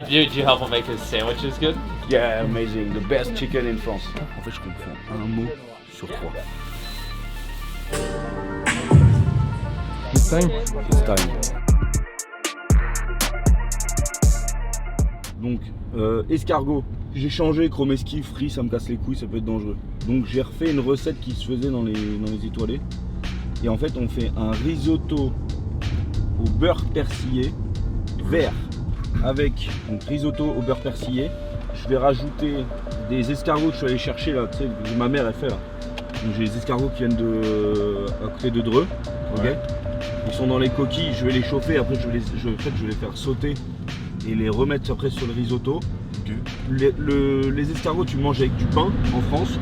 Do you help him make his sandwiches good? Yeah, amazing. The best chicken in France. En fait, je comprends un mot sur trois. It's time. It's time. Donc, escargot. J'ai changé chromeski, frit, ça me casse les couilles, ça peut être dangereux. Donc, j'ai refait une recette qui se faisait dans les étoilés. Et en fait, on fait un risotto au beurre persillé vert. Avec donc risotto au beurre persillé. Je vais rajouter des escargots que je suis allé chercher là, tu sais, que ma mère elle fait là. Donc j'ai des escargots qui viennent à côté de Dreux. Okay. Ils sont dans les coquilles, je vais les chauffer, après je vais les faire sauter et les remettre après sur le risotto. Okay. Les escargots tu manges avec du pain en France.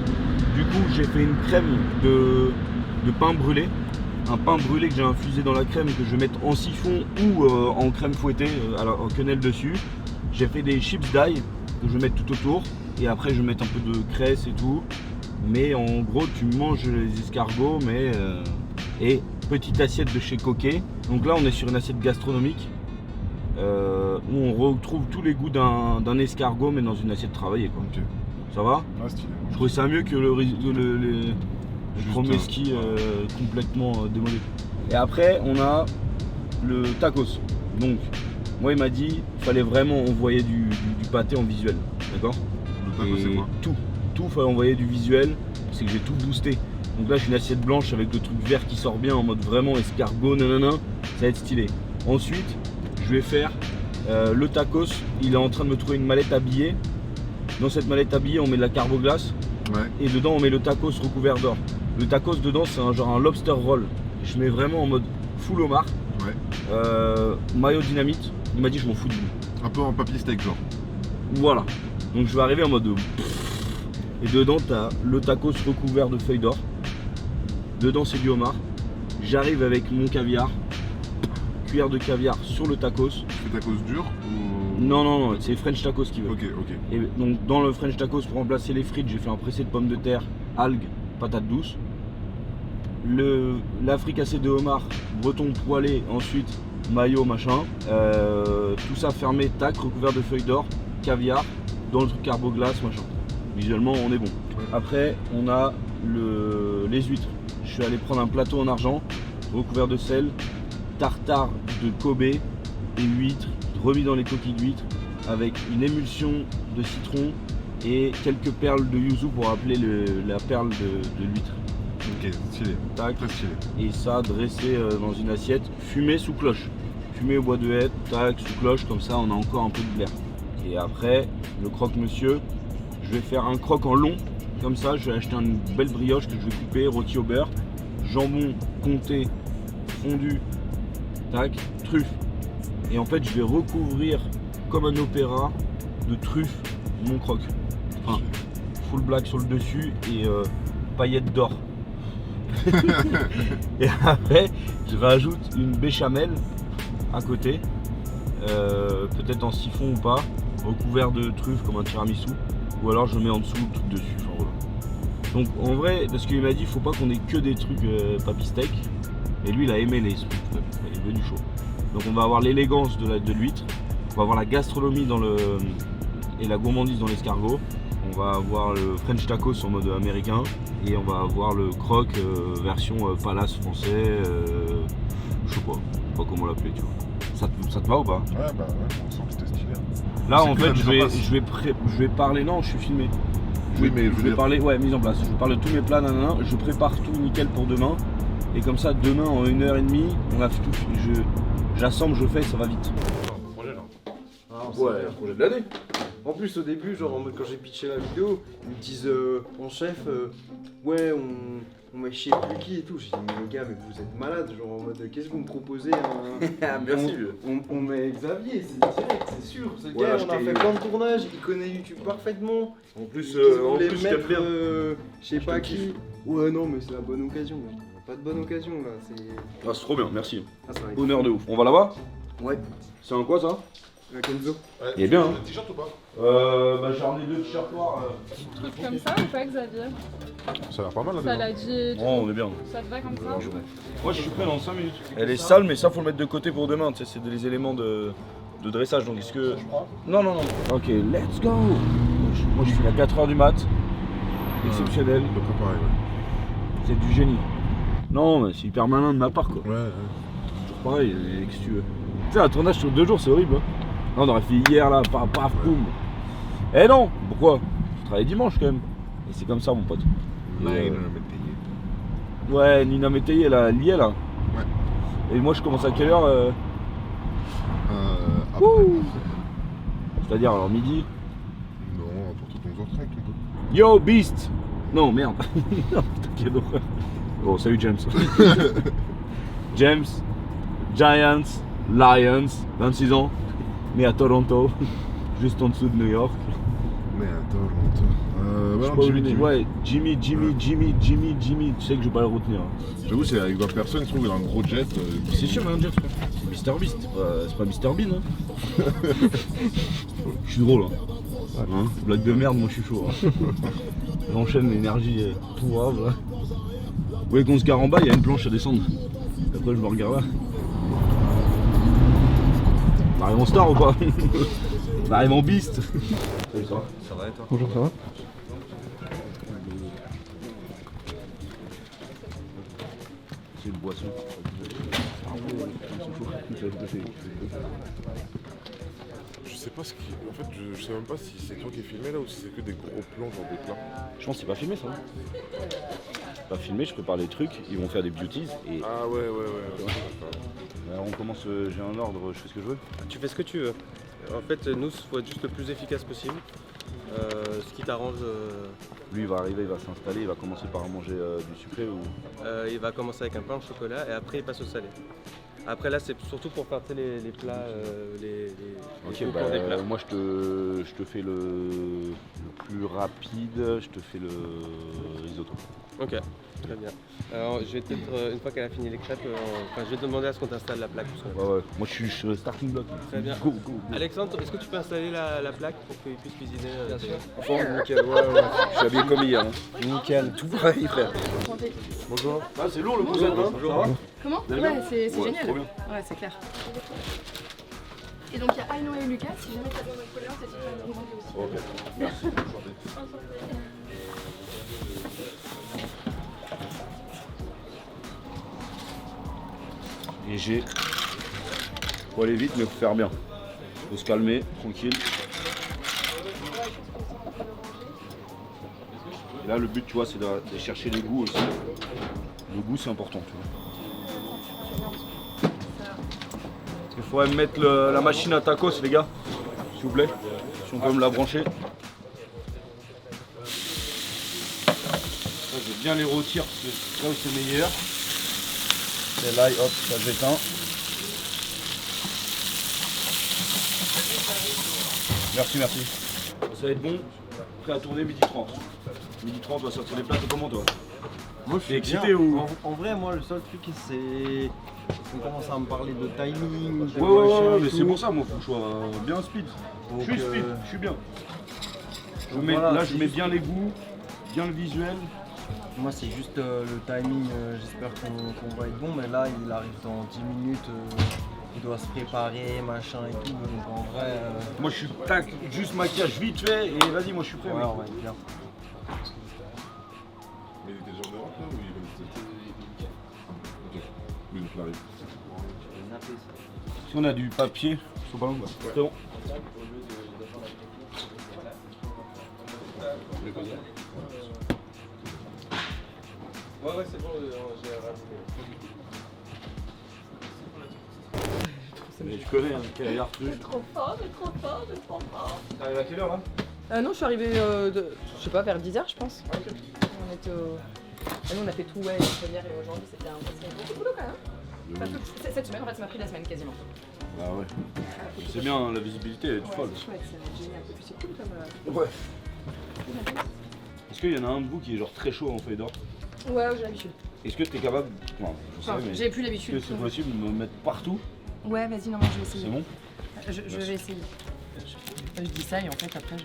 Du coup j'ai fait une crème de pain brûlé. Un pain brûlé que j'ai infusé dans la crème que je vais mettre en siphon ou en crème fouettée, en quenelle dessus. J'ai fait des chips d'ail que je vais mettre tout autour et après je vais mettre un peu de cresse et tout. Mais en gros tu manges les escargots et petite assiette de chez Coquet. Donc là on est sur une assiette gastronomique où on retrouve tous les goûts d'un escargot mais dans une assiette travaillée quoi. Okay. Ça va? Ouais, stylé. Je trouve ça mieux que le chromeski complètement démodé. Et après on a le tacos. Donc moi il m'a dit qu'il fallait vraiment envoyer du pâté en visuel. D'accord? Le tacos c'est quoi? Tout fallait envoyer du visuel, c'est que j'ai tout boosté. Donc là j'ai une assiette blanche avec le truc vert qui sort bien en mode vraiment escargot, nanana, ça va être stylé. Ensuite je vais faire le tacos, il est en train de me trouver une mallette à billets. Dans cette mallette à billets on met de la carboglace. Ouais. Et dedans on met le tacos recouvert d'or. Le tacos dedans c'est genre un lobster roll. Je mets vraiment en mode full homard. Ouais. Mayo dynamite. Il m'a dit je m'en fous de vous. Un peu en papier steak genre. Voilà. Donc je vais arriver en mode et dedans t'as le tacos recouvert de feuilles d'or. Dedans c'est du homard. J'arrive avec mon caviar. Cuillère de caviar sur le tacos. C'est tacos dur ou... Non, c'est French tacos qui veut. Ok. Et donc dans le French tacos pour remplacer les frites j'ai fait un pressé de pommes de terre, algues, patates douces. La fricassée de homard, breton poêlé, ensuite mayo machin. Tout ça fermé, tac, recouvert de feuilles d'or, caviar, dans le truc carboglace machin. Visuellement on est bon. Ouais. Après on a les huîtres. Je suis allé prendre un plateau en argent, recouvert de sel, tartare de Kobe et huîtres, remis dans les coquilles d'huîtres avec une émulsion de citron et quelques perles de yuzu pour rappeler la perle de l'huître. Ok, stylé. Tac. Très stylé. Et ça dressé dans une assiette, fumé sous cloche. Fumé au bois de hêtre, tac, sous cloche, comme ça on a encore un peu de blaire. Et après, le croque-monsieur, je vais faire un croque en long, comme ça je vais acheter une belle brioche que je vais couper, rôti au beurre, jambon comté, fondu, tac, truffe. Et en fait je vais recouvrir comme un opéra de truffe mon croque. Enfin, full black sur le dessus et paillettes d'or. Et après je rajoute une béchamel à côté, peut-être en siphon ou pas, recouvert de truffes comme un tiramisu, ou alors je mets en dessous le truc dessus. Enfin, voilà. Donc en vrai, parce qu'il m'a dit faut pas qu'on ait que des trucs papy steak, et lui il a aimé les trucs, il est venu chaud. Donc on va avoir l'élégance de l'huître, on va avoir la gastronomie et la gourmandise dans l'escargot, on va avoir le French tacos en mode américain, et on va avoir le croque version palace français, je sais pas comment l'appeler, tu vois. Ça te va ou pas? Ouais, bah ouais, on sent que c'était stylé. Là en fait je vais parler, non je suis filmé. Je vais parler, ouais, mise en place. Je parle de tous mes plats, nanana, je prépare tout nickel pour demain. Et comme ça demain en 1h30, on a tout, j'assemble, je fais, ça va vite. Projet là. Ah, Ouais, projet de l'année. En plus au début, genre en mode quand j'ai pitché la vidéo, ils me disent en chef, ouais on va chier plus qui et tout. J'ai dit mais les gars mais vous êtes malades, genre en mode qu'est-ce que vous me proposez Merci. On met Xavier, c'est direct, c'est sûr. Ce Ouais, gars on a fait plein de tournages, il connaît YouTube parfaitement. En plus, je t'aimes bien. je sais pas qui. Ouais non mais c'est la bonne occasion. Pas de bonne occasion là, c'est. Ah, c'est trop bien, merci. Ah, ça va être... Honneur de ouf. On va là-bas? Ouais. C'est un quoi ça? Kenzo. Ouais, il est bien. Hein. Un t-shirt ou pas? Bah j'ai ramené 2 t-shirts noirs. Truc comme ça ou pas, Xavier? Ça a l'air pas mal là Ça dedans. l'a dit. Oh, on est bien. Ça te va comme ça? Moi je suis prêt dans 5 minutes. Elle est sale mais ça faut le mettre de côté pour demain, tu sais, c'est des éléments de de dressage, donc est-ce que... Non. Ok, let's go. Moi je suis à 4h du mat. Exceptionnel. Donc pareil, ouais. C'est du génie. Non, mais c'est hyper malin de ma part quoi. Ouais. Toujours pareil, qu'est-ce que tu veux. Tu sais, un tournage sur 2 jours, c'est horrible. Hein. Non, on aurait fait hier là, paf, boum. Eh non, pourquoi? Je travaille dimanche quand même. Et c'est comme ça, mon pote. Ouais, Nina Métayer, là, elle y est là. Ouais. Et moi, je commence à quelle heure Après. C'est-à-dire, alors midi. Non, à partir de 11h30, on peut. Yo, Beast. Non, merde. Putain, quelle horreur. Oh, salut James. James, Giants, Lions, 26 ans, né à Toronto, juste en dessous de New York. Mais à Toronto. Je sais Ouais, pas où Jimmy, il est. Jimmy. Ouais, Jimmy. Tu sais que je vais pas le retenir. J'avoue, c'est avec la personne, je trouve, il a un gros jet. C'est sûr, un jet, frère. C'est Mr Beast, c'est pas Mr Bean. Hein. Je suis drôle. Hein. Blague de merde, moi je suis chaud. Hein. J'enchaîne l'énergie pourrave. Là. Vous voyez qu'on se gare en bas, il y a une planche à descendre. Après, je me regarde là. On arrive en star ou pas? On arrive en beast. Salut, ça va? Ça va et toi? Bonjour, ça va? C'est une boisson. Je sais pas ce qui. En fait, je sais même pas si c'est toi qui es filmé là ou si c'est que des gros plans genre des plats. Je pense que c'est pas filmé ça. Pas filmé, je prépare les trucs, ils vont faire des beauties et Ah ouais. on commence, j'ai un ordre, je fais ce que je veux. Tu fais ce que tu veux. En fait, nous, il faut être juste le plus efficace possible. Ce qui t'arrange, Lui il va arriver, il va s'installer, il va commencer par manger du sucré ou. il va commencer avec un pain au chocolat et après il passe au salé. Après là, c'est surtout pour faire les plats, les Ok, concours bah, des plats. moi je te fais le plus rapide, je te fais le risotto. Ok, très bien. Alors, je vais peut-être, une fois qu'elle a fini les crêpes, je vais te demander à ce qu'on t'installe la plaque. Ouais, moi je suis sur le starting block. Très bien. Go. Alexandre, est-ce que tu peux installer la plaque pour qu'il puisse cuisiner? Bien sûr. Nickel, ouais. Je suis habillé comme hier. Hein. Nickel, tout pareil frère. Bonjour. Ah, c'est lourd le concept, hein. Bonjour. Comment? Vous allez bien? Ouais, c'est Ouais, génial. trop bien. Ouais, c'est clair. Et donc il y a Aino et Lucas, si jamais t'as besoin d'un colleur, c'est super bien demandé aussi. Ok, merci. Et j'ai. Faut aller vite, mais faut faire bien. Faut se calmer, tranquille. Et là, le but, tu vois, c'est de chercher les goûts aussi. Le goût, c'est important, tu vois. Il faudrait mettre la machine à tacos, les gars, s'il vous plaît. Si on peut me la brancher. Ça, je vais bien les rôtir parce que c'est là où c'est meilleur. Et là, hop, ça j'éteins. Merci. Ça va être bon. Prêt à tourner 12h30. 12h30, on va sortir les plats. T'es comment toi? Moi, je T'es excité ou? En vrai, moi, le seul truc, c'est. On commence à me parler de timing. de Ouais, machin et mais tout. c'est pour ça, moi, faut que je sois bien speed. Donc, Je suis speed, je suis bien. donc voilà, Là, c'est je mets juste- bien les goûts, bien le visuel. Moi, c'est juste le timing. J'espère qu'on va être bon, mais là, il arrive dans 10 minutes. Il doit se préparer, machin et tout. Donc, en vrai. Moi, je suis tac, juste maquillage vite fait et vas-y, moi, je suis prêt. Ouais, mec. on va être bien. Mais il était déjà en Europe là ou il va Ok. Oui, donc il arrive. Si on a du papier, sur ballon, bah, c'est bon. Ouais, c'est bon, j'ai rajouté. Mais je connais, hein, quel est truc. Trop fort, c'est trop fort. T'arrives à quelle heure là? Non, je suis arrivée, je sais pas, vers 10h, je pense. On était au... nous, on a fait tout, ouais, les premières et aujourd'hui, c'était beaucoup de boulot quand même. Parce que cette semaine, en fait, ça m'a pris la semaine quasiment. Ah ouais. C'est bien, hein, la visibilité elle est folle. C'est chouette, ça va être génial. Et puis c'est cool comme... Ouais. Est-ce qu'il y en a un de vous qui est genre très chaud en feuille d'or? Ouais, j'ai l'habitude. Est-ce que t'es capable, non, je sais, Enfin, mais j'ai plus est-ce l'habitude. que c'est possible de me mettre partout? Ouais, vas-y, non, moi je vais essayer. C'est bon? Je vais essayer. Je dis ça et en fait, après, je...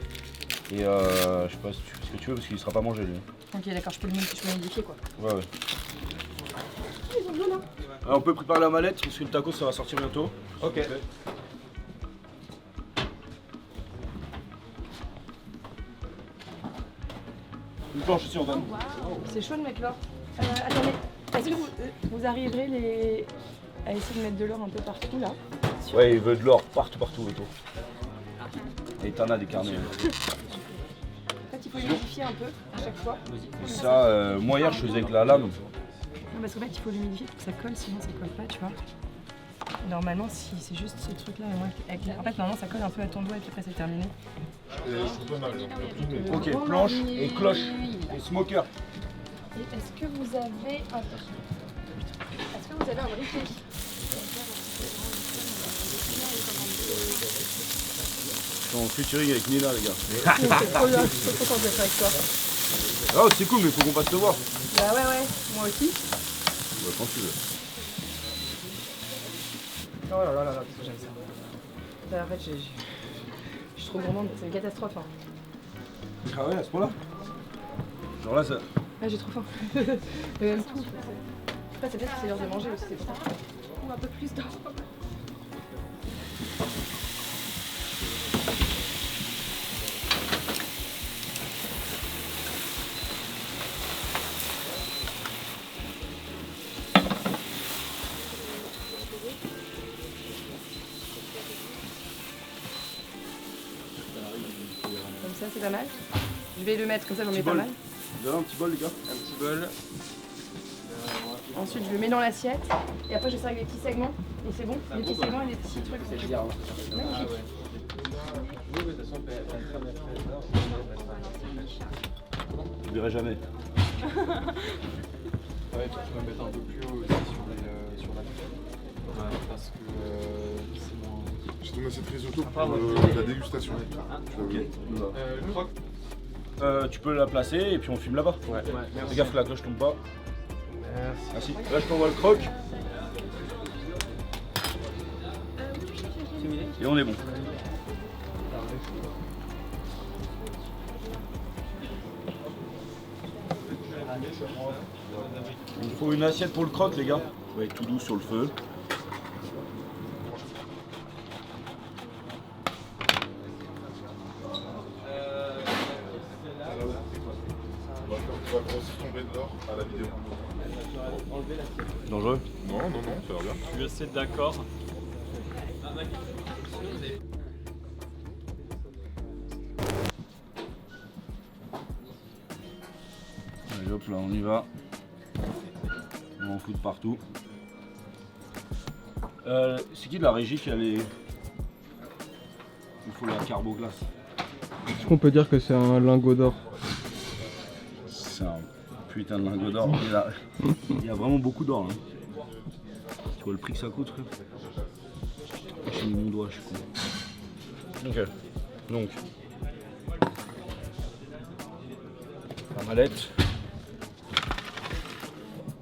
Et je sais pas si tu fais ce que tu veux parce qu'il sera pas mangé lui. Ok, d'accord, je peux le modifier quoi. Ouais. Alors, on peut préparer la mallette parce que le taco ça va sortir bientôt. Ok. Une planche ici, Antoine. C'est chaud de mettre l'or. Attendez, est-ce que vous arriverez à essayer de mettre de l'or un peu partout là? Ouais, il veut de l'or partout autour. Et t'en as des carnets. En fait, il faut l'humidifier un peu à chaque fois. Ça, moi hier, je faisais avec la lame. Non, parce qu'en fait, il faut l'humidifier pour que ça colle, sinon ça colle pas, tu vois. Normalement, si c'est juste ce truc-là, en fait, normalement, ça colle un peu à ton doigt et puis après, c'est terminé. Ok, planche et cloche et smoker. Et est-ce que vous avez un briquet? Je suis en featuring avec Nina, les gars. C'est trop bien, je suis trop contente d'être avec toi. Ah, c'est cool, mais faut qu'on passe te voir. Bah ouais, moi aussi. Bah, quand tu veux. Oh là là là là, parce que j'aime ça. Bah, en fait, je suis trop gourmande, c'est une catastrophe. Hein. Ah ouais, à ce point-là. Genre là, ça. Ouais, j'ai trop faim. Mais même tout. Après, c'est peut-être que c'est l'heure de manger aussi, c'est pour ça. Ou un peu plus d'or. Comme ça, c'est pas mal. Je vais le mettre comme ça, j'en mets pas mal. Vous avez un petit bol, les gars? Un petit bol. Ensuite, je le mets dans l'assiette. Et après, je sers avec des petits segments. Et c'est bon, les petits segments et les petits trucs. C'est Magnifique. Oui, de toute façon, Je dirai jamais. Ouais, toi tu vas mettre un peu plus haut aussi sur la tête. Parce que c'est moins. J'ai ton assiette risotto pour la dégustation. Tu vas voir. Tu peux la placer et puis on filme là-bas. Ouais. Fais gaffe que la cloche tombe pas. Merci. Merci. Là, je t'envoie le croque. Et on est bon. Il faut une assiette pour le croque, les gars. Ouais, tout doux sur le feu. On va grossir tomber de l'or à la vidéo. Dangereux. Non, ça va bien. Je suis assez d'accord. Allez hop là, on y va. On en fout de partout. C'est qui de la régie qui a les... Il faut la carboglace. Est-ce qu'on peut dire que c'est un lingot d'or? C'est un putain de lingot d'or. Il y a vraiment beaucoup d'or là. Tu vois le prix que ça coûte, frère? J'ai mis mon doigt, je suis con. Ok. Donc. La mallette.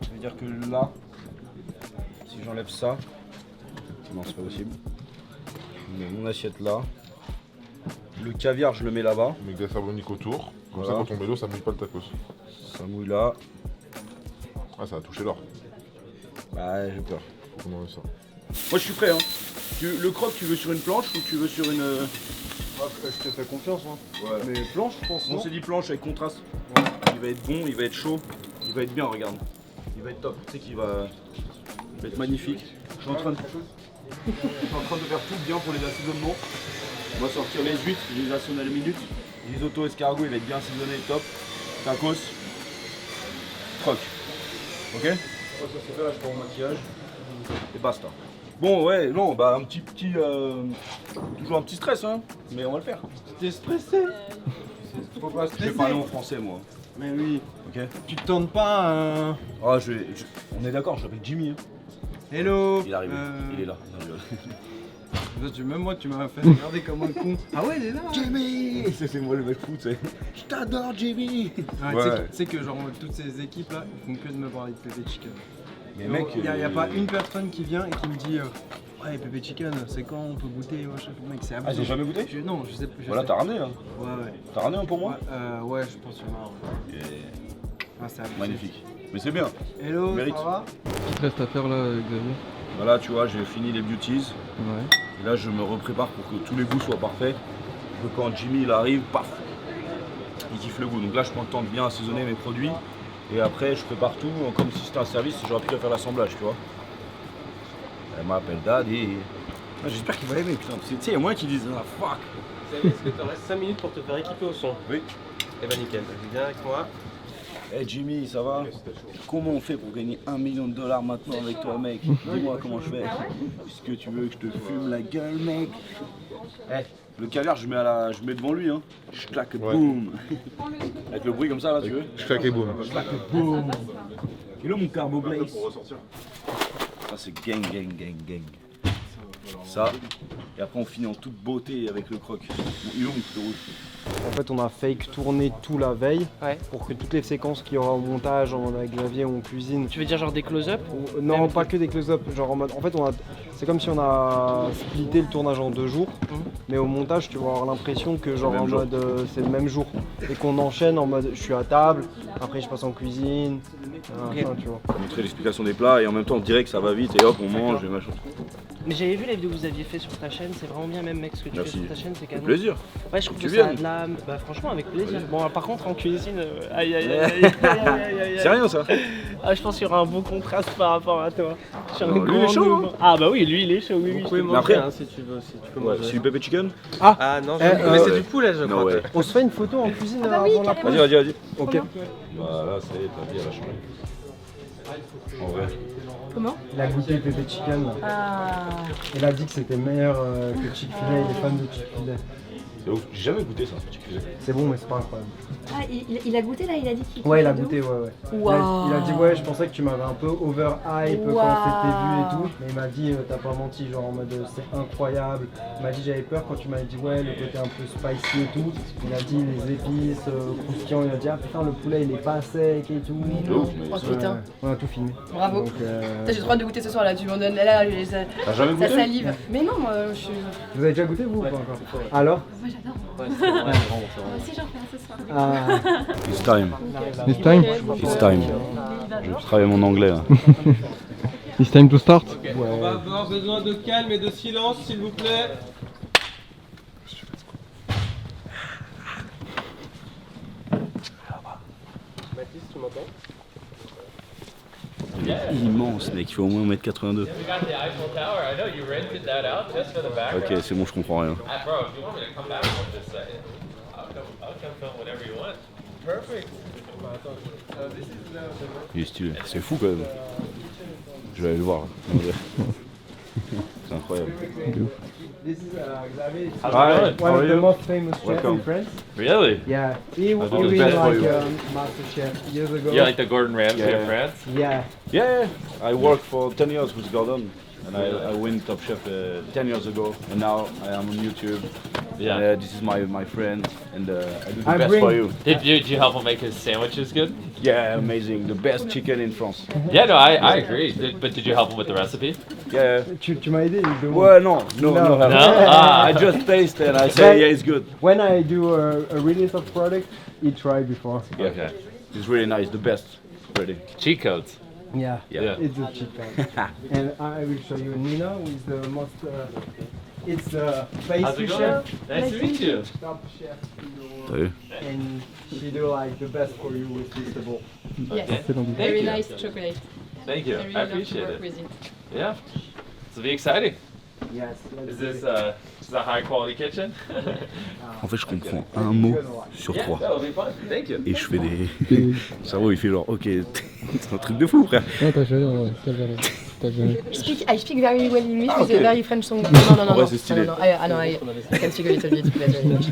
Ça veut dire que là, si j'enlève ça, non c'est pas possible. Je mets mon assiette là. Le caviar je le mets là-bas. On met de la carbonique autour. Comme Voilà. ça, quand on met l'eau, ça mouille pas le tacos. Ça mouille là. Ah, ça a touché l'or. Bah j'ai peur. Faut qu'on enlève ça. Moi je suis prêt hein. Le croque tu veux sur une planche ou tu veux sur une... Je te fais confiance, moi. Ouais. Mais planche, je pense. On Non s'est dit planche avec contraste. Il va être bon, il va être chaud, il va être bien, regarde. Il va être top, tu sais qu'il va être magnifique. Je suis en train de faire tout bien pour les assaisonnements. On va sortir les huîtres, je les assaisonne à la minute. Risotto escargot, il va être bien assaisonné, top. Tacos, croque. Ok? Ça c'est fait, là je prends mon maquillage. Et basta. Bon ouais, non, bah un petit toujours un petit stress hein, mais on va le faire. T'es stressé? Faut pas stresser. Je vais parler en français moi. Mais oui. Ok. Tu te tentes pas un... Ah on est d'accord, je l'appelle Jimmy. Hein. Hello. Il est arrivé, il est là. Même moi, tu m'as fait regarder comme un con. Ah ouais, il est là. Jimmy. C'est moi le mec fou, tu sais. Je t'adore Jimmy. Ah, Ouais. Tu sais que genre toutes ces équipes là, ils font que de me parler de Pepe Chicken. Mais Non, mec, il y a pas une personne qui vient et qui me dit ouais Pepe Chicken, c'est quand on peut goûter, machin. Mec, c'est abusé. Ah, j'ai jamais goûté? Non, je sais plus. Voilà, t'as ramené hein. Ouais. T'as ramené un pour moi? Ouais, je pense qu'il y en a un. Ah, c'est abusé. Magnifique. Mais c'est bien. Hello, Mérite. ça va? Qu'est-ce qu'il reste à faire là, Xavier? Voilà, tu vois, j'ai fini les beauties. Ouais. Et là, je me reprépare pour que tous les goûts soient parfaits. Que quand Jimmy il arrive, paf, il kiffent le goût. Donc là, je prends le temps de bien assaisonner mes produits. Et après, je prépare tout comme si c'était un service. J'aurais pu faire l'assemblage, tu vois. Elle m'appelle Daddy. Ah, j'espère qu'il va aimer, putain. Tu sais, il y a moins qui disent ah fuck. Est-ce que tu restes 5 minutes pour te faire équiper au son? Oui. Eh ben nickel, viens avec moi. Hey Jimmy, ça va? Comment on fait pour gagner $1 million maintenant avec toi, mec? Dis-moi comment je fais. Est-ce que tu veux que je te fume la gueule, mec? Hey, le caviar, je mets devant lui, hein. Je claque, boum. Avec le bruit comme ça, là, tu veux? Je claque et boum. Je claque, boum. Et là, mon carbo glace. Ça, c'est gang, gang, gang, gang. Ça, et après on finit en toute beauté avec le croc. Il est où mon couteau rouge? En fait, on a fake tourné tout la veille pour que toutes les séquences qu'il y aura au montage avec Javier ou en cuisine. Tu veux dire genre des close-up? Non, pas que des close-up. Genre en mode, en fait, c'est comme si on a splitté le tournage en 2 jours, mais au montage, tu vas avoir l'impression que genre en mode c'est le même jour et qu'on enchaîne en mode je suis à table, après je passe en cuisine, enfin, tu vois. Montrer l'explication des plats et en même temps on dirait que ça va vite et hop on mange et machin. Mais j'avais vu la vidéo que vous aviez fait sur ta chaîne, c'est vraiment bien même mec ce que tu fais sur ta chaîne, c'est canon. Plaisir. Ouais, je trouve Tu que viens. ça a de l'âme. Bah franchement avec plaisir. Bon par contre en cuisine, aïe aïe aïe aïe aïe aïe. C'est rien ça. Ah je pense qu'il y aura un bon contraste par rapport à toi. Je suis un Non, lui, il est grand chaud, nouveau. Ah bah oui, lui il est chaud, oui oui. Vous pouvez Mais manger après- hein, si tu veux, si tu peux manger. C'est du pepper chicken? Ah non, mais c'est du poulet je crois. ouais. On se fait une photo en cuisine bah oui, avant la carrément. pause. Vas-y. Ok. Voilà, ça y est, ta vie elle a changé. En vrai. Comment? Il a goûté le pépé chicken. Là. Ah. Il a dit que c'était meilleur que Chick-fil-A. Il est fan de Chick-fil-A. C'est ouf, j'ai jamais goûté ça, Chick-fil-A. C'est bon, mais c'est pas incroyable. Ah, il a goûté là, il a dit qu'il. Ouais, il a goûté, ouais. Waouh. Il a dit, ouais, je pensais que tu m'avais un peu over-hype quand on s'était vu et tout. Mais il m'a dit, t'as pas menti, genre en mode c'est incroyable. Il m'a dit, j'avais peur quand tu m'avais dit, ouais, le côté un peu spicy et tout. Il a dit, les épices, croustillants. Il a dit, ah putain, le poulet il est pas sec et tout. C'est ouf, mais Oh ça- putain. On a tout filmé. Bravo. Donc, J'ai trop hâte de goûter ce soir là, tu m'en donnes là, T'as jamais ça goûté? salive. Mais non, moi je suis. vous avez déjà goûté vous ou pas encore? Alors? Moi j'adore. Ouais, c'est vraiment, Moi aussi j'en fais un ce soir. Ah, It's time. It's time? It's time. Je vais travailler mon anglais là. It's time to start? On va avoir besoin de calme et de silence s'il vous plaît. Mathis, tu m'entends? Immense mec, il fait au moins 1m82. We got the Eiffel Tower. I know you rented that out just for the background. Ok, c'est bon, je comprends rien. Ah, bro, if you want me to come back for just a second, I'll come film whatever you want. Perfect. Il est stylé. C'est fou quand même. Je vais aller le voir. C'est incroyable. this is Xavier. Hi. One of the most famous chefs in Welcome. France. Really? Yeah, he I'll do win the best for like you. Master Chef years ago. You're like the Gordon Ramsay Yeah. of France? Yeah. Yeah, I worked for 10 years with Gordon and I win Top Chef 10 years ago and now I am on YouTube. Yeah. And, this is my friend and I do the I best bring- for you. Did you help him make his sandwiches good? Yeah, amazing. The best chicken in France. Yeah, no, I agree. But did you help him with the recipe? Yeah. Tu m'as aidé, évidemment. Well, no. No? Ah. I just taste and I say, yeah, it's good. When I do a release of product, he tried before. Yeah. Okay. It's really nice, the best. Ready. Cheat codes. Yeah. Yeah. It's a cheap one. And I will show you Nina, who is the most. It's the pastry chef, Nice to meet you. top chef in the world, T'as vu? and she do like the best for you with vegetable. Yes. Thank Very you. nice chocolate. Thank you. I really I love to appreciate work it. with it. Yeah. This will be exciting. Yes. Is this a high quality kitchen? En fait, je comprends un mot sur Yeah, 3. that will be fun. Thank you. Et je fais des. Mon cerveau il fait genre, ok, c'est un truc de fou, frère. Non, t'as jamais, ouais, t'as jamais. I speak very well English with okay. a very French song. No, Ouais, c'est stylé. no. I can speak a little bit better English.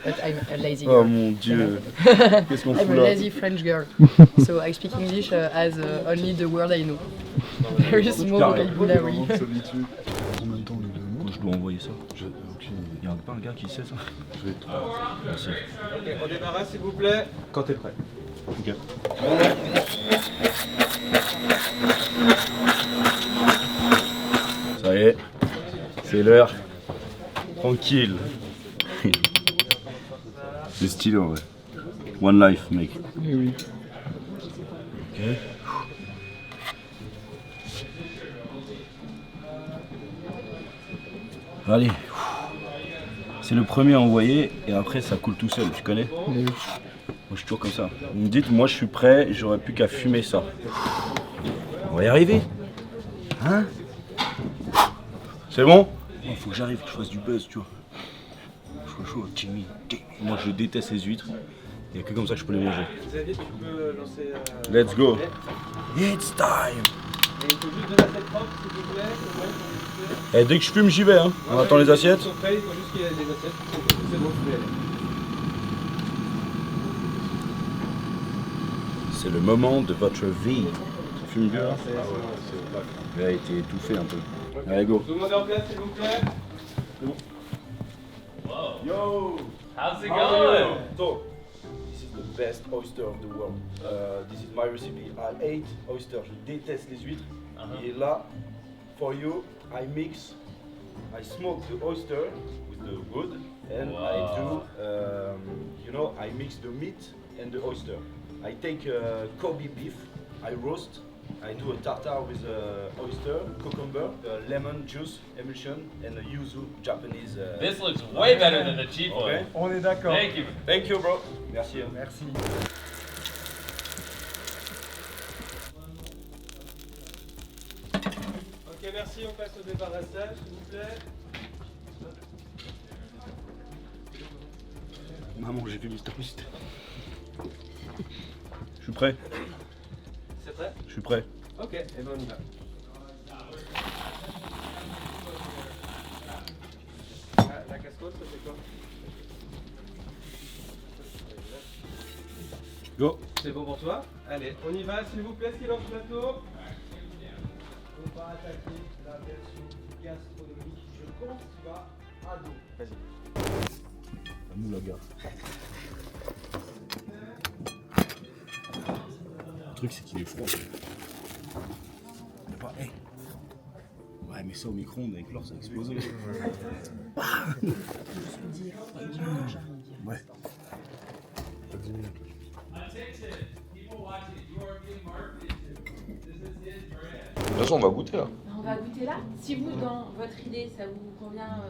But I'm a lazy Oh girl. mon dieu. Qu'est-ce qu'on I'm fout a là? lazy French girl. So I speak English as only the word I know. Very small vocabulary. En même temps, quand je dois envoyer ça, il y a pas un gars qui sait ça? Je vais. Merci. Ok, on démarre s'il vous plaît. Quand t'es prêt. Ok. Ça y est, c'est l'heure. Tranquille. C'est stylé en vrai. One life, mec. Eh oui. Ok. Allez. C'est le premier à envoyer et après ça coule tout seul, tu connais? Eh oui. je suis toujours comme ça. Vous me dites, moi je suis prêt, j'aurais plus qu'à fumer ça. On va y arriver. Hein? C'est bon? Il faut que j'arrive, que je fasse du buzz, tu vois. Chaud, Jimmy. Moi je déteste les huîtres. Il n'y a que comme ça que je peux les manger. Xavier, tu peux lancer. Let's go. It's time. Et il faut juste de l'assiette propre, s'il vous plaît. Et dès que je fume, j'y vais. Hein. On attend les assiettes. Ils sont prêts, il faut juste qu'il y ait des assiettes. C'est bon, vous pouvez aller. C'est le moment de votre vie. Ça fume bien. Il a été étouffé un peu. Allez, go. Tout le monde est en place, s'il vous plaît. Yo! How's it going? So, this is the best oyster of the world. This is my recipe. I hate oyster. Je déteste les huîtres. Et là, for you, I smoke the oyster with the wood, and I do, I mix the meat and the oyster. I take Kobe beef, I roast. I do a tartare with oyster, cucumber, lemon juice emulsion, and a yuzu Japanese. This looks way better than the cheap one. Okay. On est d'accord. Thank you. Thank you, bro. Merci. Merci. Ok, merci, on passe au débarrassage, s'il vous plaît. Maman, j'ai fait Mister Beast. Je suis prêt. C'est prêt? Je suis prêt. Ok, et ben on y va. Ah, la casquette, ça c'est quoi? Go. C'est bon pour toi? Allez, on y va, s'il vous plaît, silence plateau. On va attaquer la version gastronomique. Je pense qu'il va à dos. Vas-y. Nous la garde. Le truc c'est qu'il est froid. Mais pas, hey. Ouais, mais ça au micro-ondes avec l'or ça a explosé. Ouais. De toute façon, on va goûter là. On va goûter là. Si vous, dans votre idée, ça vous convient,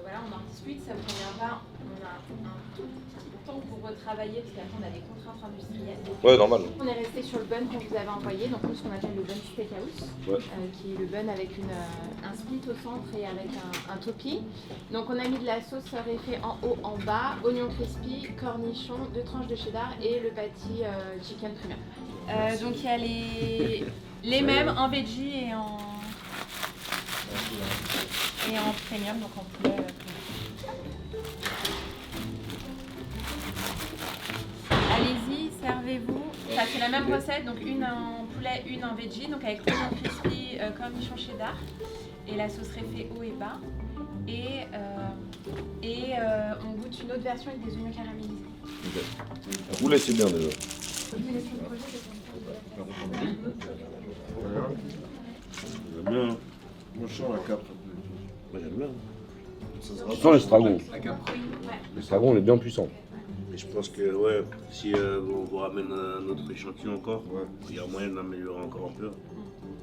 voilà, on en discute. Ça vous convient pas, on a un tout petit temps pour retravailler parce qu'après on a des contraintes industrielles. Ouais, normal. On est resté sur le bun qu'on vous avait envoyé, donc nous ce qu'on appelle le bun steakhouse, qui est le bun avec un split au centre et avec un topping. Donc on a mis de la sauce réfait en haut, en bas, oignon crispy, cornichon, 2 tranches de cheddar et le patty chicken premium. Donc il y a les mêmes en veggie et en premium, donc en poulet. Allez-y, servez-vous. Ça c'est la même recette, donc une en poulet, une en veggie, donc avec oignon crispy, cornichon cheddar et la sauce réfait haut et bas. Et on goûte une autre version avec des oignons caramélisés. Vous laissez bien déjà. J'aime bien. Moi je sens la cape. Moi j'aime bien. Tu sens l'estragon. L'estragon il est bien puissant. Et je pense que ouais, si on vous ramène un autre échantillon encore, il y a moyen d'améliorer encore un peu.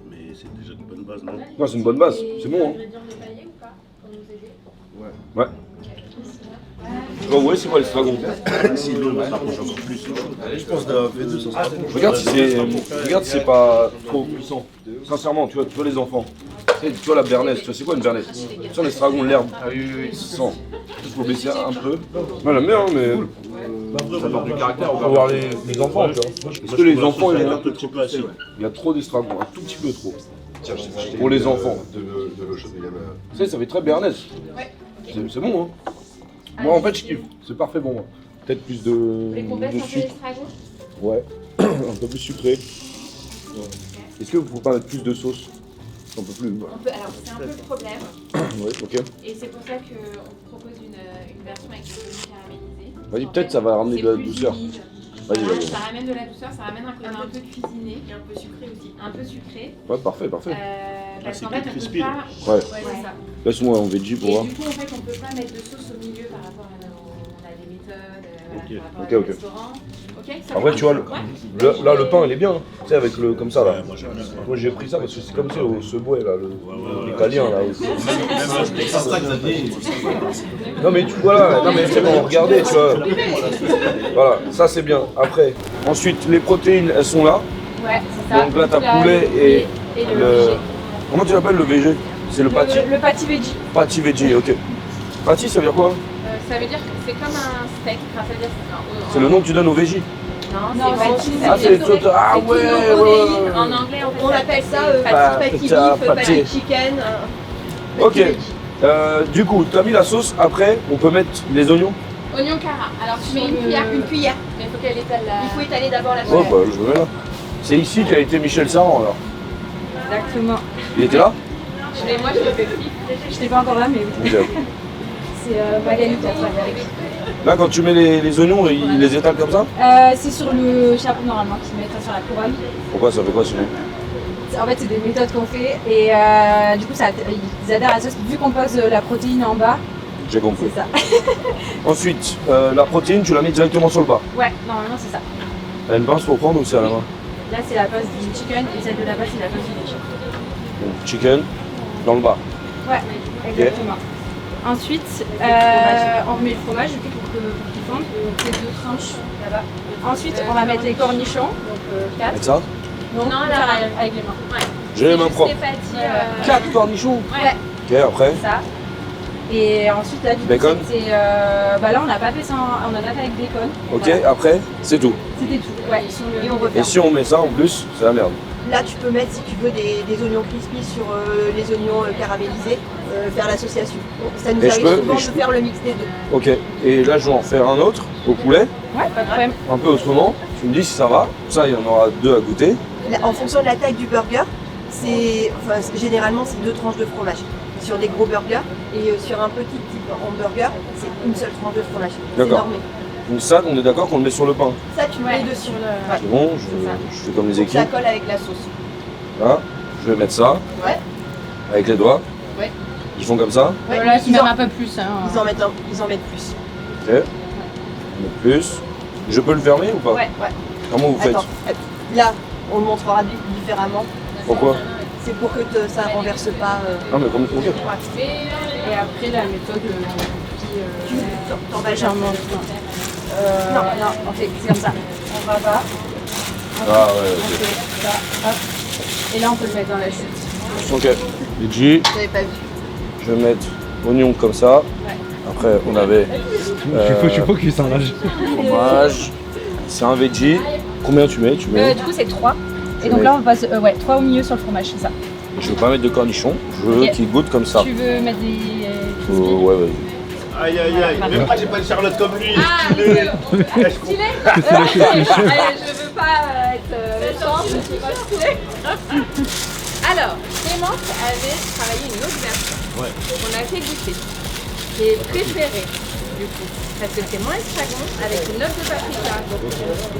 Mais c'est déjà une bonne base, non? Ouais, c'est une bonne base, c'est bon. Hein. Ingrédients détaillés ou pas pour nous aider? Ouais. Oh, ouais, c'est quoi l'estragon? Si nous on s'approche encore plus. Je pense de V2 ça sera bon. Regarde si c'est pas trop puissant. Sincèrement, tu vois les enfants. Tu vois la bernaise, tu vois c'est quoi une bernaise? Tu vois l'estragon, l'herbe. Ah oui, sans. Il faut baisser un peu. Ouais, j'aime bien, hein, mais. Ça porte du caractère, on va voir les enfants, tu vois. Est-ce que les enfants, il y a trop d'estragon, un tout petit peu trop. Pour les enfants. De l'eau chaude, Tu sais, ça fait très bernaise. C'est bon, hein. Moi, en fait, je kiffe. C'est parfait pour moi. Peut-être plus Vous voulez qu'on baisse de un peu sucre. l'estragon? Ouais, un peu plus sucré. Est-ce que vous pouvez pas mettre plus de sauce? On peut plus. On peut, alors c'est un peu le problème. Ouais, ok. Et c'est pour ça qu'on vous propose une version avec des oignons caramélisés. Vas-y, peut-être ça va ramener de la douceur. Vas-y, vas-y. Ça ramène de la douceur, ça ramène un côté un peu cuisiné. Et un peu sucré aussi. Un peu sucré. Ouais, parfait, parfait. Parce c'est qu'en fait, plus on peut crispy, pas... Ouais. c'est ça. Laisse-moi en veggie pour Et voir. du coup, en fait, on peut pas mettre de sauce au milieu par rapport à nos... On a des méthode, Ok, ok. restaurant. Ok, ça Après, va. tu vois, Ouais. là, le pain, il est bien. Tu sais, avec le comme ça, là. Moi, j'ai pris ça parce que c'est comme ça, au Subway, là, l'italien, là. Non, mais tu vois, là, non, mais tu sais, quand on regardait, tu vois. Voilà, ça, c'est bien. Après, ensuite, les protéines, elles sont là. Ouais, c'est ça. Donc là, t'as La- poulet et le le... VG. Comment tu l'appelles, le VG? C'est le patty? Le patty veggie. Patty veggie, ok. Patty, ça veut dire quoi? Ça veut dire que c'est comme un steak. Enfin, ça veut dire C'est le nom que tu donnes au veggie? Non, c'est patty. Ah, c'est tout... Ah ouais, ouais. En anglais, On appelle ça patty beef, patty. patty chicken. Ok. Du coup, tu as mis la sauce. Après, on peut mettre les oignons. Oignon cara. Alors tu mets une cuillère. Mais il faut qu'elle étale la... Il faut étaler d'abord la Oh, sauce. bah, je le mets là. C'est ici qu'a été Michel Saran, alors. Exactement. Il était là? Moi, je l'ai fait flip. Je n'étais pas encore là, mais oui. Ok. C'est Magali qui a travaillé avec. Là, quand tu mets les oignons, il les étale comme ça? C'est sur le chapeau normalement qui se mettra sur la couronne. Pourquoi ça fait quoi sinon? En fait, c'est des méthodes qu'on fait et du coup, ils adhèrent à la sauce. Vu qu'on pose la protéine en bas, J'ai compris. c'est ça. Ensuite, la protéine, tu la mets directement sur le bas. Ouais, normalement, c'est ça. T'as une pince pour prendre ou c'est à la main? Là, c'est la base du chicken et celle de là-bas, c'est la base du chicken. Donc, chicken, dans le bas. Ouais, exactement. Ensuite, on met le fromage du coup, pour qu'il fonde. Donc, c'est 2 tranches là-bas. Ensuite, on va mettre les cornichons, donc 4. Avec ça? Non, là, avec les mains. Ouais. J'ai les mains propres. 4 cornichons? Ouais. Ok, après? Ça. Et ensuite, là, du coup, Bacon? c'est. Bah là, on n'a pas fait ça, on a fait avec bacon. Ok, Voilà. après, c'est tout. C'était tout. Ouais, Et on referme. Et si on met ça en plus, c'est la merde. Là, tu peux mettre, si tu veux, des oignons crispy sur les oignons caramélisés, faire l'association. Ça nous Et je arrive peux- souvent et de je- faire le mix des deux. Ok, et là je vais en faire un autre au poulet, Ouais, pas de problème. un peu autrement. Tu me dis si ça va. Ça, il y en aura 2 à goûter. En fonction de la taille du burger, généralement, c'est 2 tranches de fromage. Sur des gros burgers et sur un petit type hamburger, c'est une seule tranche de fromage. C'est D'accord. normé. Donc ça, on est d'accord qu'on le met sur le pain. Ça, tu le mets dessus. Ouais. C'est bon, C'est ça. je fais comme les Faut que ça équipes. colle avec la sauce. Là, je vais mettre ça Ouais. avec les doigts. Ouais. Ils font comme ça. Ouais, Voilà, ils même en- un peu plus. Hein. Ils en mettent plus. Ok. Je mets plus. Je peux le fermer ou pas? Ouais. Comment vous faites? Attends, là, on le montrera différemment. Pourquoi? C'est pour que ça renverse pas. Non mais comme. Ok. Ouais. Et après, la méthode Tu t'emballes légèrement. Non, on fait comme ça. On va bas. Ah ouais, On ok. fait ça, hop. Et là, on peut le mettre dans la chute. Ok. Veggie. J'avais pas vu. Je vais mettre oignon comme ça. Après, on avait. Je suis focus hein, là. Fromage. C'est un veggie. Combien tu mets? Tu mets. Du coup, c'est 3. Je Et donc mets- là, on passe 3 au milieu sur le fromage, c'est ça. Je veux pas mettre de cornichons. Je veux Ok. qu'il goûte comme ça. Tu veux mettre des. Ouais, vas-y. Aïe aïe aïe, même moi j'ai pas une Charlotte comme lui. Stylé. C'est la chose. Allez, je veux pas être méchante, je suis pas stylée. Alors, Clémence avait travaillé une autre version qu'on a fait goûter, qui est préférée du coup, parce que c'est moins estragon avec une note de paprika, donc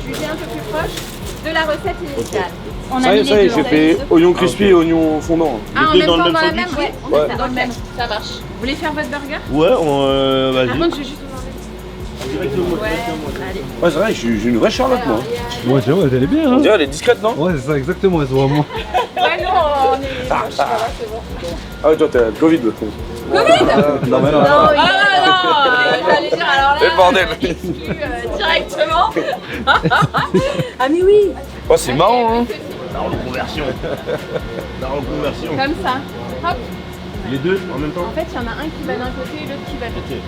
jugé un peu plus proche de la recette initiale. On Ça a y est, mis ça y les est, deux. j'ai fait oignon crispy et oignon fondant. Ah, en deux même dans le temps même dans la sandwich? même, ouais, on Ouais. met ça dans le même, ça marche. Vous voulez faire votre burger? Ouais, Par vas-y. contre, je vais juste vous enlever. Ouais, allez. Ouais, c'est vrai, j'ai une vraie Charlotte, moi. Ouais, tu vois, elle est bien. On Hein. dirait, elle est discrète, non? Ouais, c'est ça, exactement. Elle se voit moins. Ouais, nous, on est moche, ça va, c'est bon. Ah ouais, toi, t'as le Covid. Covid? Non, mais non. Ah non, il fallait dire alors là. Eh, bordel. exclu, directement. Ah mais oui. Oh, c'est marrant, hein. La reconversion. La reconversion. Comme ça. Hop. Les deux en même temps? En fait, il y en a un qui va d'un côté et l'autre qui va de l'autre.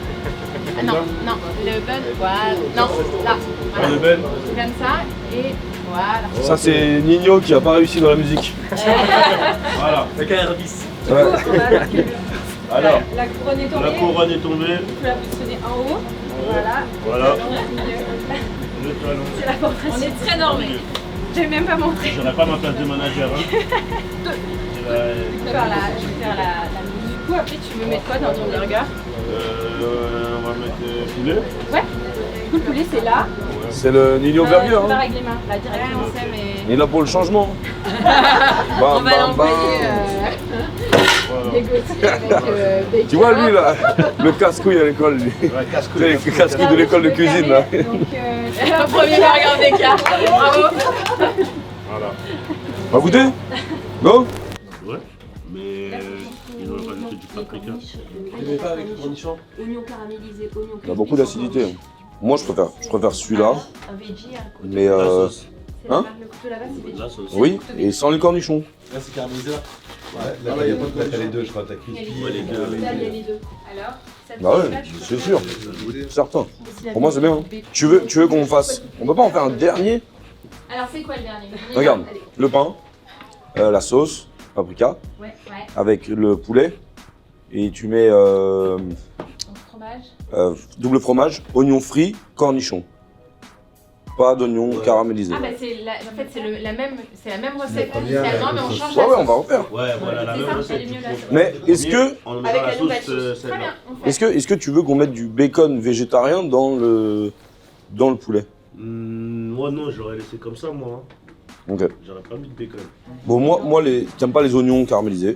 Ah, non, non, le bun, voilà. Non, là. Voilà. Le bun. Comme ça et voilà. Ça, c'est Nino qui a pas réussi dans la musique. Voilà. Avec un Herbis. Ouais. Alors, La couronne est tombée. la couronne est tombée. Il faut la positionner en haut. Voilà. Voilà. C'est Le talon. la portation. On est très normé. Je vais même pas montrer. J'aurais pas ma place de manager. Hein. Je vais faire la Du coup, après, tu veux mettre quoi dans ton burger? On va mettre poulet. Ouais. Du coup, le poulet, c'est là. C'est le Nino Burger, Tu vas hein. avec les mains, là, directement. On sait, mais... Il est là pour le changement. On va l'envoyer. négocier avec Baker. Tu vois lui là, le casse-couille à l'école, lui. Ouais, casse-couille. Le casse-couille de l'école de cuisine là. Donc, Le premier burger d'écart. Bravo. Voilà. On va goûter? Go? Ouais, mais ils ont rajouté du paprika. Tu mets pas avec le cornichon? Oignons caramélisés, oignons Il y a beaucoup d'acidité. Moi je préfère celui-là. Un veggie, un couteau. Mais La sauce. C'est la hein? marque, le couteau là-bas, c'est veggie. La sauce. Oui, et sans les cornichons. Là, c'est caramélisé là. Là, il y a pas de t'as les deux, je crois. T'as Il y a les crispy. deux. les deux. Là, il y a les deux. Alors, ça te Bah ouais, plaît pas, tu peux c'est faire sûr. Certain. Pour moi c'est bien. Tu veux qu'on fasse. On peut pas en faire un dernier? Alors, c'est quoi le dernier? Regarde, Allez. le pain, la sauce, paprika, Ouais, ouais. avec le poulet. Et tu mets Donc, fromage. double fromage, oignons frits, cornichons. Pas d'oignons caramélisés. Ah, bah, en fait, c'est la même recette première, initialement, mais on avec change Ouais, la ouais, sauce. on va en faire. Ouais, voilà, la C'est même ça, recette. elle est mieux là. Mais est-ce que, On met Avec dans la la nouvelle sauce, sauce. Très celle-là. bien, on fait. est-ce que tu veux qu'on mette du bacon végétarien dans le poulet? Moi non, j'aurais laissé comme ça moi. Ok. J'aurais pas mis de bacon. Bon, moi t'aimes pas les oignons caramélisés?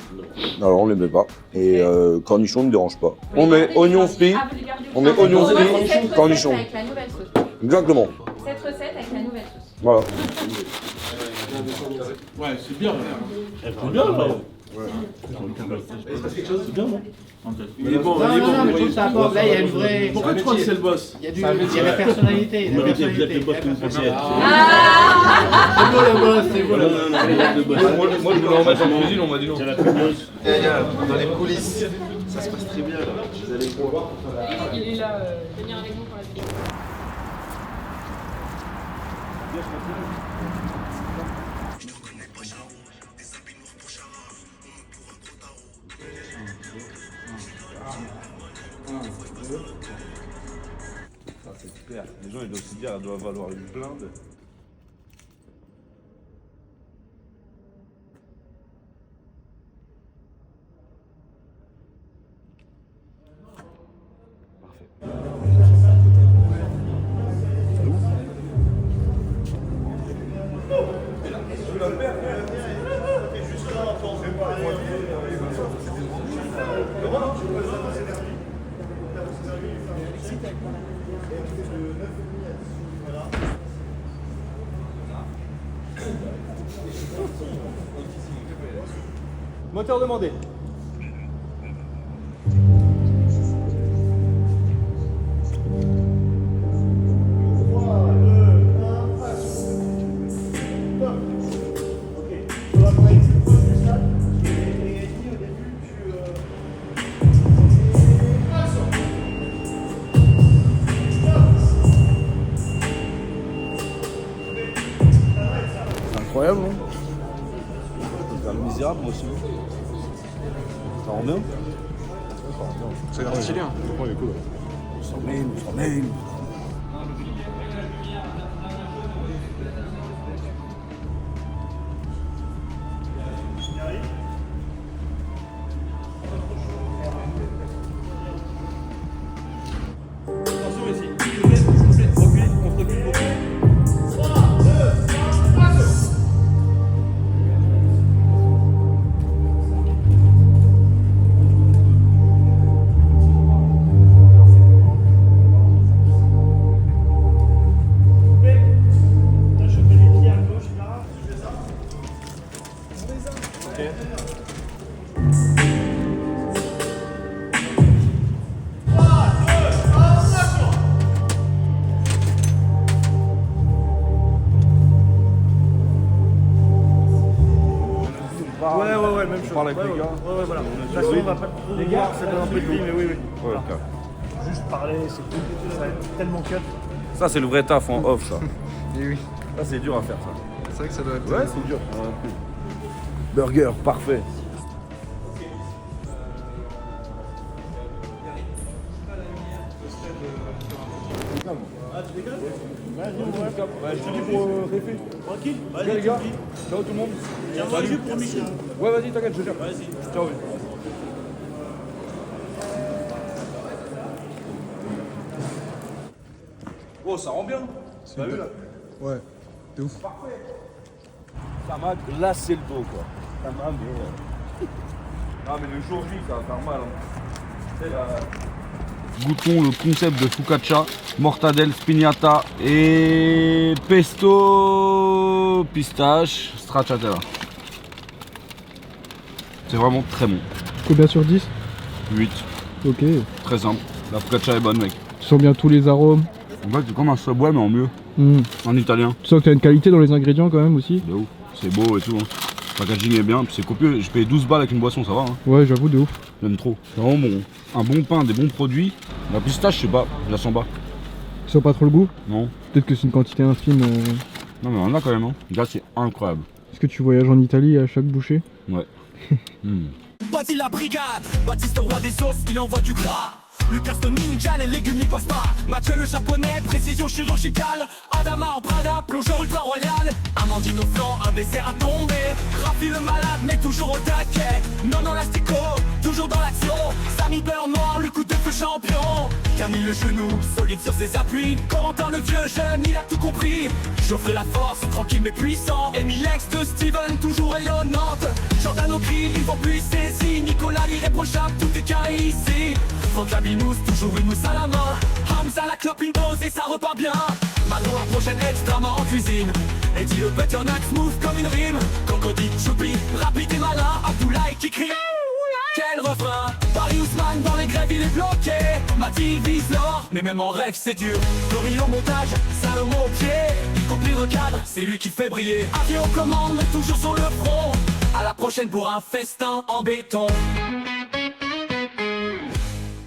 Non. Alors on les met pas. Et cornichons ne me dérange pas. On met oignons frits. Ah, vous les gardez On met aussi. oignons Pour moi, frits, c'est cette recette cornichons. Avec la nouvelle sauce. Exactement. Cette recette avec la nouvelle sauce. Voilà. Ouais, c'est bien. C'est bien là. C'est bien, non Il est bon, il est bon. mais je trouve que ça apporte. Là, il y a une vraie. Pourquoi tu crois que c'est le boss? Il y a la personnalité. Vous mettez le boss que vous pensez être. C'est beau le boss, c'est beau le boss. Moi je voulais en mettre en cuisine, on m'a dit non. C'est la pugneuse. Dans les coulisses. Ça se passe très bien là. Vous allez voir. Il est là, venir avec nous pour la suite. Ça c'est super. Les gens ils doivent se dire elle doit valoir une blinde. Moteur demandé. Incroyable, non? C'est un misérable, moi aussi. Ça rend bien? Ça a l'air stylé, hein. Ouais, il est cool. On s'emmène. Ouais, même chose. parle avec les gars. Ouais, voilà. De toute façon, on va pas trop voir, ça donne un peu de vie, mais oui. Ouais, Voilà. ok. Juste parler, c'est tout. Ça va être tellement cut. Ça c'est le vrai taf en off ça. Et oui. Ça c'est dur à faire ça. C'est vrai que ça doit être. Ouais, c'est dur. Burger, parfait. Ah, tu décolles? Ouais, je te dis pour Réfé. Tranquille? Vas-y, les gars. Ciao tout le monde. Tiens-moi le pour Michel. Ouais, vas-y, t'inquiète, je gère. Vas-y. Ciao. Oh, ça rend bien. T'as vu là? Ouais, de ouf. Parfait. Ça m'a glacé le dos quoi. Ça m'a Ah mais le jour J ça va faire mal. Goûtons le concept de focaccia, mortadelle, spinatta et pesto pistache stracciatella. C'est vraiment très bon. Combien sur 10? 8. Ok. Très simple. La focaccia est bonne mec. Tu sens bien tous les arômes. En fait c'est comme un Subway mais en mieux. En italien. Tu sens que t'as une qualité dans les ingrédients quand même aussi. De ouf. C'est beau et tout. Hein. Le packaging est bien, puis c'est copieux. Je paye 12 balles avec une boisson, ça va. Hein. Ouais, j'avoue, de ouf. J'aime trop. C'est vraiment bon. Un bon pain, des bons produits. La pistache, je sais pas, je la sens pas. Tu sens pas trop le goût? Non. Peut-être que c'est une quantité infime. Non, mais on en a quand même. Hein. Là, c'est incroyable. Est-ce que tu voyages en Italie à chaque bouchée? Ouais. Bâti la brigade, Baptiste roi des sauces, il envoie du gras. Lucas le ninja, les légumes n'y passent pas. Mathieu le japonais, précision chirurgicale. Adama en Prada, plongeur ultra royal. Amandine au flanc, un dessert à tomber. Rafi le malade, mais toujours au taquet. Non, l'astico, toujours dans l'action. Samy beurre noir, le coup de feu champion. Camille le genou, solide sur ses appuis. Corentin le vieux jeune, il a tout compris. Geoffrey la force, tranquille mais puissant. Emile Lex de Steven, toujours rayonnante. Jordan au cri, ils vont plus saisir. Nicolas l'irréprochable, tout est carré ici. Fantabinous, toujours une mousse à la main. Hamza la clope, une dose et ça repart bien. Manon la prochaine extra en cuisine. Et dit le butternut smooth comme une rime. Cocody, choupi, rapide et malin. Abdoulaye qui crie. Quel refrain! Paris Ousmane dans les grèves il est bloqué. Mati vise l'or, mais même en rêve c'est dur. Fleury au montage, Salomon au pied. Y compris le cadre, c'est lui qui fait briller. Avion commande, toujours sur le front. À la prochaine pour un festin en béton.